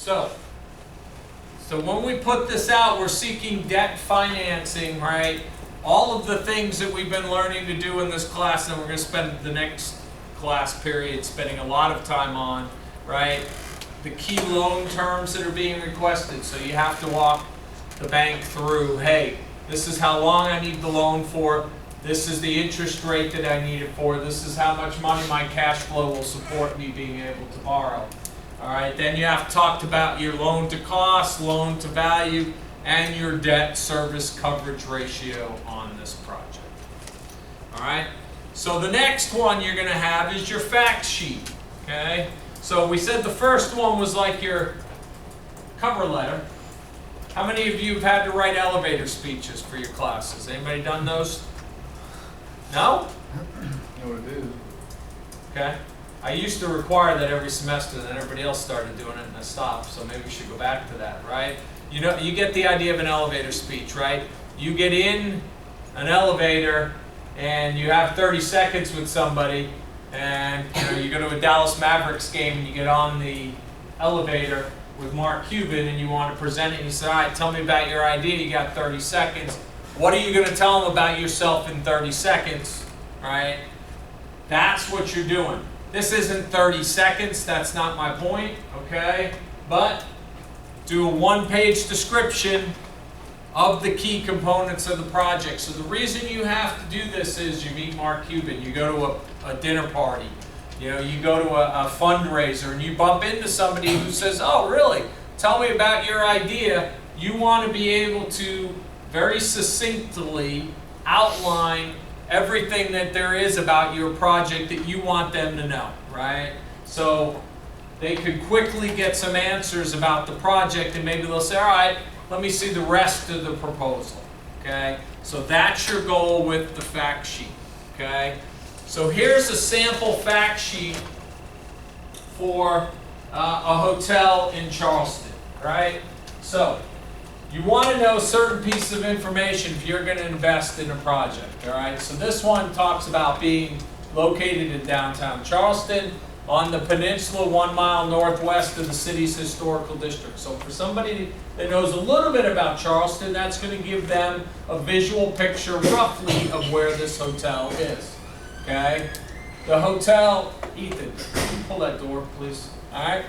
So when we put this out, we're seeking debt financing, right? All of the things that we've been learning to do in this class, and we're going to spend the next class period spending a lot of time on, right? The key loan terms that are being requested. So you have to walk the bank through, hey, this is how long I need the loan for, this is the interest rate that I need it for, this is how much money my cash flow will support me being able to borrow. All right, then you have to talk about your loan to cost, loan to value, and your debt service coverage ratio on this project. All right, so the next one you're going to have is your fact sheet. Okay, so we said the first one was like your cover letter. How many of you have had to write elevator speeches for your classes? Anybody done those? No? No, it is. Okay. I used to require that every semester, then everybody else started doing it and I stopped, so maybe we should go back to that, right? You know, you get the idea of an elevator speech, right? You get in an elevator and you have 30 seconds with somebody, and you go to a Dallas Mavericks game and you get on the elevator with Mark Cuban and you want to present it and you say, all right, tell me about your idea, you got 30 seconds. What are you going to tell them about yourself in 30 seconds, right? That's what you're doing. This isn't 30 seconds, that's not my point, okay? But do a one-page description of the key components of the project. So the reason you have to do this is you meet Mark Cuban, you go to a dinner party, you go to a fundraiser and you bump into somebody who says, oh really, tell me about your idea. You want to be able to very succinctly outline everything that there is about your project that you want them to know, right? So they could quickly get some answers about the project and maybe they'll say, all right, let me see the rest of the proposal, okay? So that's your goal with the fact sheet, okay? So here's a sample fact sheet for a hotel in Charleston, right? So you want to know certain pieces of information if you're going to invest in a project, all right? So this one talks about being located in downtown Charleston on the peninsula 1 mile northwest of the city's historical district. So for somebody that knows a little bit about Charleston, that's going to give them a visual picture roughly of where this hotel is, okay? The hotel, Ethan, can you pull that door, please? All right?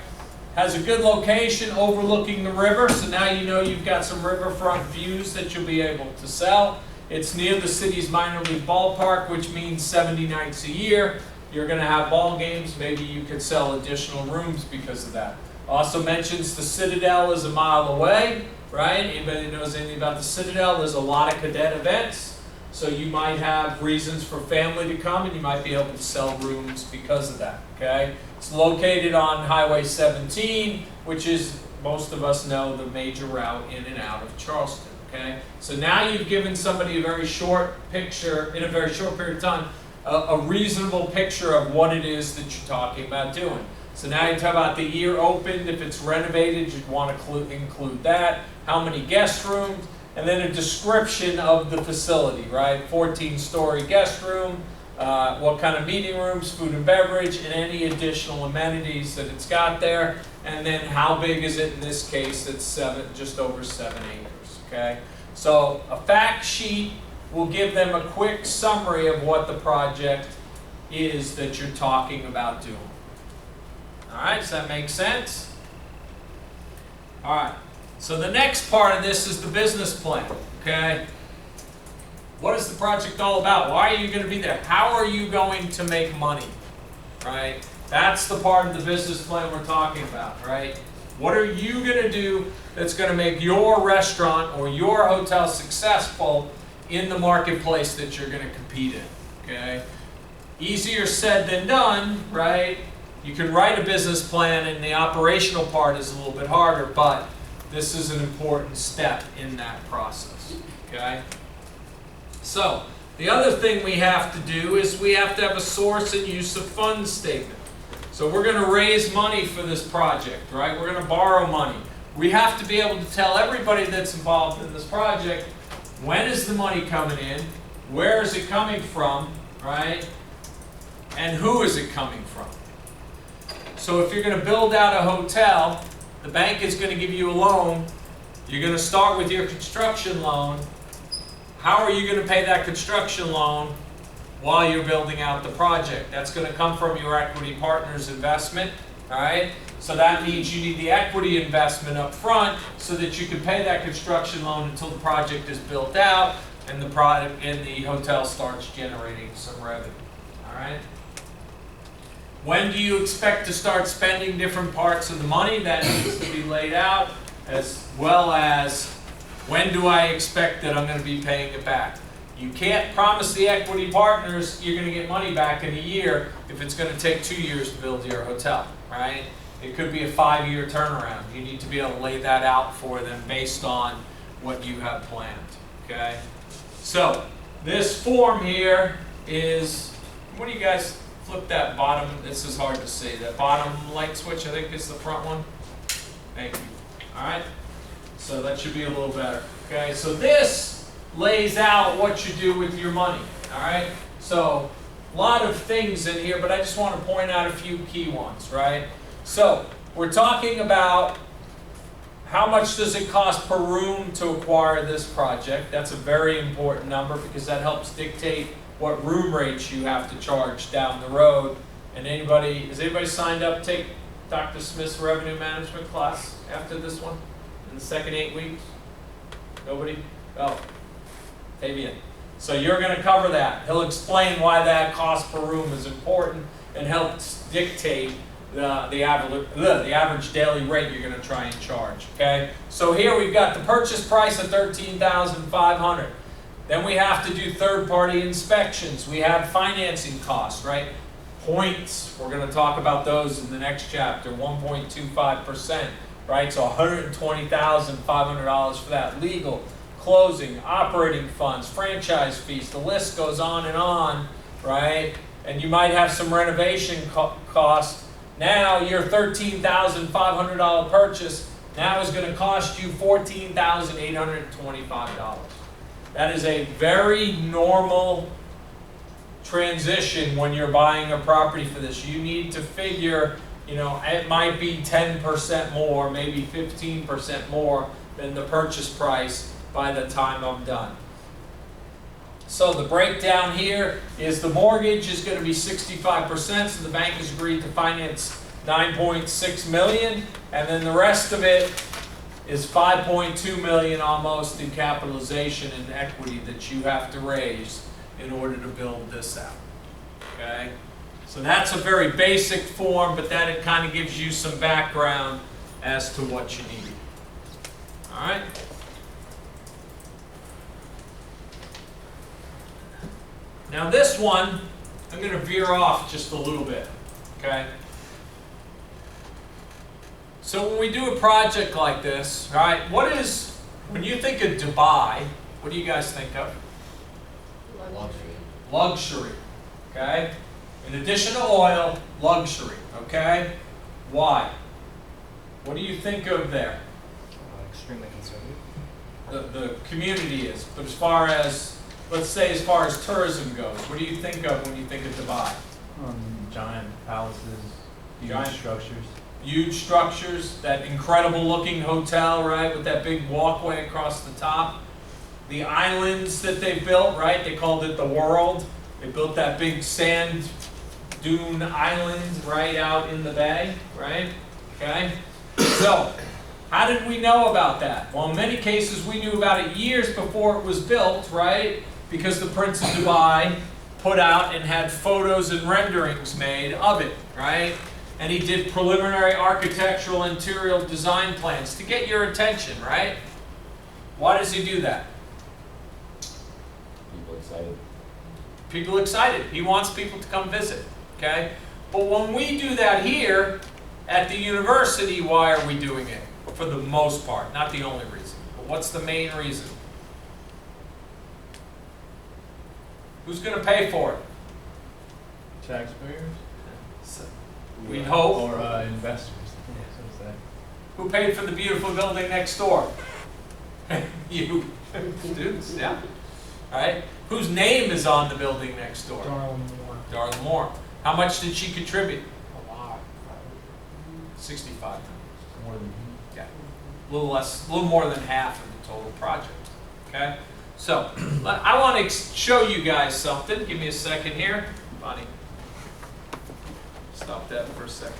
Has a good location overlooking the river, so now you know you've got some riverfront views that you'll be able to sell. It's near the city's minor league ballpark, which means 70 nights a year. You're going to have ball games. Maybe you could sell additional rooms because of that. Also mentions the Citadel is a mile away, right? Anybody that knows anything about the Citadel, there's a lot of cadet events. So you might have reasons for family to come and you might be able to sell rooms because of that, okay? It's located on Highway 17, which is, most of us know, the major route in and out of Charleston, okay? So now you've given somebody a very short picture, in a very short period of time, a reasonable picture of what it is that you're talking about doing. So now you talk about the year opened, if it's renovated, you'd want to include that, how many guest rooms, and then a description of the facility, right? 14-story guest room, what kind of meeting rooms, food and beverage, and any additional amenities that it's got there. And then how big is it? In this case, it's just over 7 acres, okay? So a fact sheet will give them a quick summary of what the project is that you're talking about doing. All right, does that make sense? All right, so the next part of this is the business plan, okay? What is the project all about? Why are you going to be there? How are you going to make money, right? That's the part of the business plan we're talking about, right? What are you going to do that's going to make your restaurant or your hotel successful in the marketplace that you're going to compete in, okay? Easier said than done, right? You can write a business plan and the operational part is a little bit harder, but this is an important step in that process, okay? So, the other thing we have to do is we have to have a source and use of funds statement. So we're going to raise money for this project, right? We're going to borrow money. We have to be able to tell everybody that's involved in this project, when is the money coming in, where is it coming from, right? And who is it coming from? So if you're going to build out a hotel, the bank is going to give you a loan. You're going to start with your construction loan. How are you going to pay that construction loan while you're building out the project? That's going to come from your equity partner's investment, all right? So that means you need the equity investment up front so that you can pay that construction loan until the project is built out and the product and the hotel starts generating some revenue, all right? When do you expect to start spending different parts of the money? That needs to be laid out, as well as when do I expect that I'm going to be paying it back. You can't promise the equity partners you're going to get money back in a year if it's going to take 2 years to build your hotel, right? It could be a 5-year turnaround. You need to be able to lay that out for them based on what you have planned, okay? So this form here is, what do you guys flip that bottom? This is hard to see. That bottom light switch, I think, is the front one. Thank you. All right. So that should be a little better. Okay. So this lays out what you do with your money. All right. So a lot of things in here, but I just want to point out a few key ones. Right. So we're talking about how much does it cost per room to acquire this project. That's a very important number because that helps dictate what room rates you have to charge down the road. And has anybody signed up to take Dr. Smith's revenue management class after this one in the second 8 weeks? Nobody? Oh, Fabian. So you're going to cover that. He'll explain why that cost per room is important and helps dictate the average daily rate you're going to try and charge. Okay. So here we've got the purchase price of $13,500. Then we have to do third-party inspections. We have financing costs, right? Points, we're going to talk about those in the next chapter, 1.25%, right? So $120,500 for that. Legal, closing, operating funds, franchise fees, the list goes on, right? And you might have some renovation costs. Now your $13,500 purchase now is going to cost you $14,825. That is a very normal transition when you're buying a property for this. You need to figure, it might be 10% more, maybe 15% more than the purchase price by the time I'm done. So the breakdown here is the mortgage is going to be 65%, so the bank has agreed to finance $9.6 million, and then the rest of it is $5.2 million almost in capitalization and equity that you have to raise in order to build this out. Okay? So that's a very basic form, but that it kind of gives you some background as to what you need. All right? Now this one, I'm going to veer off just a little bit. Okay? So when we do a project like this, right, when you think of Dubai, what do you guys think of? Luxury. Luxury, okay? In addition to oil, luxury, okay? Why? What do you think of there? Extremely conservative. The community is, but as far as tourism goes, what do you think of when you think of Dubai? Giant palaces, huge structures. Huge structures, that incredible looking hotel, right, with that big walkway across the top. The islands that they built, right, they called it the world. They built that big sand dune island right out in the bay, right? Okay? So, how did we know about that? Well, in many cases we knew about it years before it was built, right? Because the Prince of Dubai put out and had photos and renderings made of it, right? And he did preliminary architectural interior design plans to get your attention, right? Why does he do that? People excited. People excited. He wants people to come visit, okay? But when we do that here at the university, why are we doing it? For the most part, not the only reason. But what's the main reason? Who's going to pay for it? Taxpayers? We'd hope. Or investors. Who paid for the beautiful building next door? You. Students, yeah. All right. Whose name is on the building next door? Darla Moore. How much did she contribute? A lot. 65. More than at. A little less, a little more than half of the total project, okay? So, I want to show you guys something. Give me a second here. Bonnie, stop that for a second.